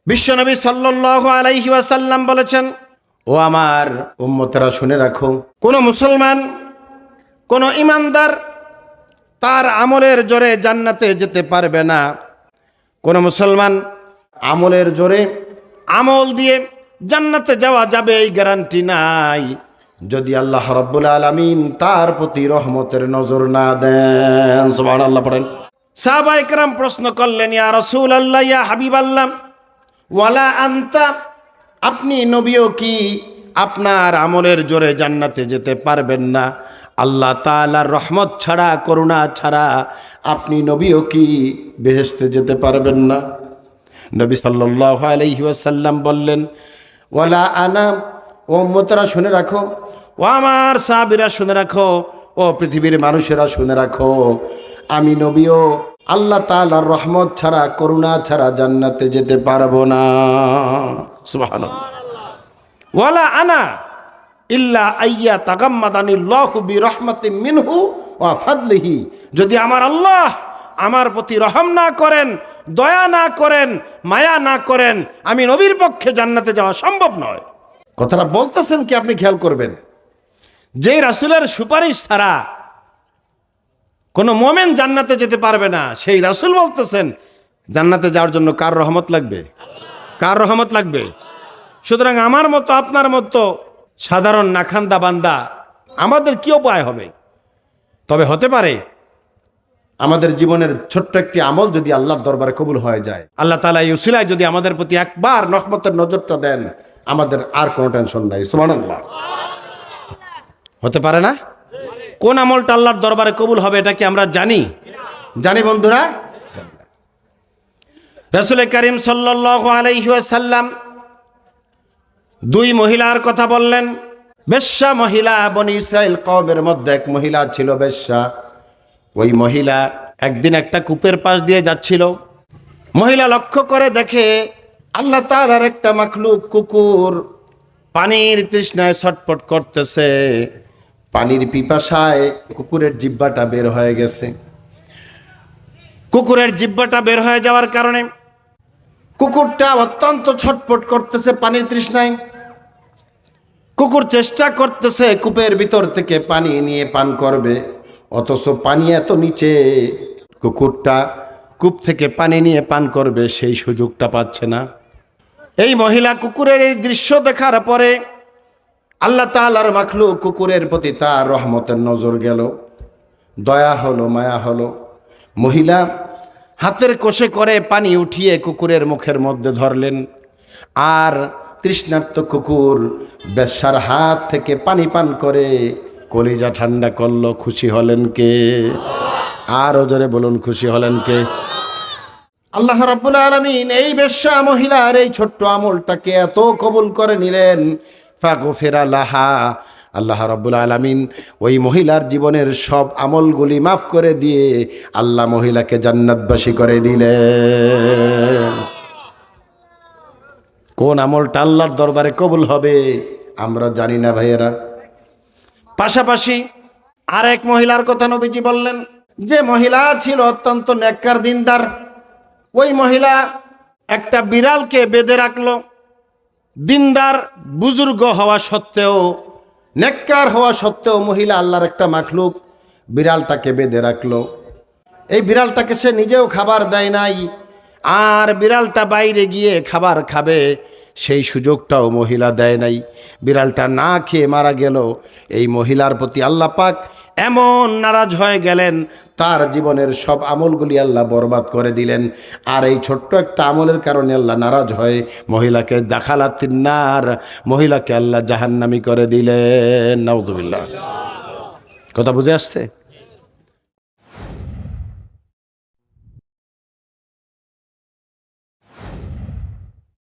বিশ্বনবী সাল্লাল্লাহু আলাইহি ওয়াসাল্লাম বলেছেন, ও আমার উম্মতেরা শুনে রাখো, কোন মুসলমান, কোন ইমানদার তার আমলের জোরে জান্নাতে যেতে পারবে না। কোন মুসলমান আমলের জোরে, আমল দিয়ে জান্নাতে যাওয়া যাবে এই গ্যারান্টি নাই, যদি আল্লাহ রাব্বুল আলামিন তার প্রতি রহমতের নজর না দেন। সুবহানাল্লাহ পড়েন। সাহাবায়ে কেরাম প্রশ্ন করলেন, ইয়া রাসূলুল্লাহ, ইয়া হাবিবাল্লাহ, ওয়ালা আনতা, আপনি নবীও কি আপনার আমলের জোরে জান্নাতে যেতে পারবেন না? আল্লাহ তাআলার রহমত ছাড়া, করুণা ছাড়া আপনি নবীও কি বেহেশতে যেতে পারবেন না? নবী সাল্লাল্লাহু আলাইহি ওয়াসাল্লাম বললেন, ওয়ালা আনা, ও উম্মতরা শুনে রাখো, ও আমার সাহাবীরা শুনে রাখো, ও পৃথিবীর মানুষেরা শুনে রাখো, আমি নবীও আল্লাহ তাআলার রহমত ছাড়া, করুণা ছাড়া জান্নাতে যেতে পারবো না। সুবহানাল্লাহ। ওয়ালা আনা ইল্লা আইয়া তাগাম্মাদানিল্লাহু বিরহমাতিন মিনহু ওয়া ফাদলিহি, যদি আমার আল্লাহ আমার প্রতি রহম না করেন, দয়া না করেন, মায়া না করেন, আমি নবীর পক্ষে জান্নাতে যাওয়া সম্ভব নয়। কথাটা বলতেছেন কি আপনি খেয়াল করবেন, যে রাসূলের সুপারিশ ছাড়া কোন মুমিন জান্নাতে যেতে পারবে না, সেই রাসূল বলতেছেন জান্নাতে যাওয়ার জন্য কার রহমত লাগবে? কার রহমত লাগবে? সুতরাং আমার মতো, আপনার মতো সাধারণ নাখান্দা বান্দা আমাদের কি উপায় হবে? তবে হতে পারে আমাদের জীবনের ছোট্ট একটি আমল যদি আল্লাহর দরবারে কবুল হয়ে যায়, আল্লাহ তাআলা এই উসিলায় যদি আমাদের প্রতি একবার রহমতের নজরটা দেন, আমাদের আর কোনো টেনশন নাই। সুবহানাল্লাহ। হতে পারে না? কোন আমলটা আল্লাহর দরবারে কবুল হবে এটা কি আমরা জানি? জানি বন্ধুরা? রাসূল করিম সাল্লাল্লাহু আলাইহি ওয়াসাল্লাম দুই মহিলার কথা বললেন। বেশ্যা মহিলা, বনি ইসরাইল কওমের মধ্যে এক মহিলা ছিল বেশ্যা। ওই মহিলা একদিন একটা কূপের পাশ দিয়ে যাচ্ছিল। মহিলা লক্ষ্য করে দেখে আল্লাহ তাআলার একটা মাখলুক কুকুর পানির তৃষ্ণায় ছটফট করতেছে। পানির পিপাসায় কুকুরের জিহ্বাটা বের হয়ে গেছে। কুকুরের জিহ্বাটা বের হয়ে যাওয়ার কারণে কুকুরটা অত্যন্ত ছটফট করতেছে পানির তৃষ্ণায়। কুকুর চেষ্টা করতেছে কূপের ভিতর থেকে পানি নিয়ে পান করবে, অথচ পানি এত নিচে, কুকুরটা কূপ থেকে পানি নিয়ে পান করবে সেই সুযোগটা পাচ্ছে না। এই মহিলা কুকুরের এই দৃশ্য দেখার পরে আল্লাহ তাআলার মাখলুক কুকুরের প্রতি তার রহমতের নজর গেল, দয়া হলো, মায়া হলো। মহিলা হাতের কোষে করে পানি উঠিয়ে কুকুরের মুখের মধ্যে ধরলেন, আর তৃষ্ণার্ত কুকুর বেশ্যার হাত থেকে পানি পান করে কলিজা ঠান্ডা করলো। খুশি হলেন কে? আরো জোরে বলুন, খুশি হলেন কে? আল্লাহ রাব্বুল আলামিন এই বেশ্যা মহিলার এই ছোট্ট আমলটাকে এত কবুল করে নিলেন। ফাগফিরা লাহা, আল্লাহ রাব্বুল আলামিন ওই মহিলার জীবনের সব আমলগুলি মাফ করে দিয়ে আল্লাহ মহিলাকে জান্নাতবাসী করে দিলেন। কোন আমলটা আল্লাহর দরবারে কবুল হবে আমরা জানি না ভাইয়েরা। পাশাপাশি আরেক মহিলার কথা নবীজি বললেন, যে মহিলা ছিল অত্যন্ত নেককার দিনদার। ওই মহিলা একটা বিড়ালকে বেঁধে রাখলো। দিনদার বুজুর্গ হওয়া সত্ত্বেও, নেককার হওয়া সত্ত্বেও মহিলা আল্লাহর একটা মাখলুক বিড়ালটাকে বেঁধে রাখলো। এই বিড়ালটাকে সে নিজেও খাবার দেয় নাই, আর বিড়ালটা বাইরে গিয়ে খাবার খাবে সেই সুযোগটাও মহিলা দেয় নাই। বিড়ালটা না খেয়ে মারা গেল। এই মহিলার প্রতি আল্লাহ পাক এমন নারাজ হয়ে গেলেন, তার জীবনের সব আমলগুলি আল্লাহ বরবাদ করে দিলেন। আর এই ছোট্ট একটা আমলের কারণে আল্লাহ নারাজ হয়ে মহিলাকে দাখালাতিন নার, মহিলাকে আল্লাহ জাহান্নামী করে দিলেন। নাউযুবিল্লাহ। কথা বুঝে আসছে?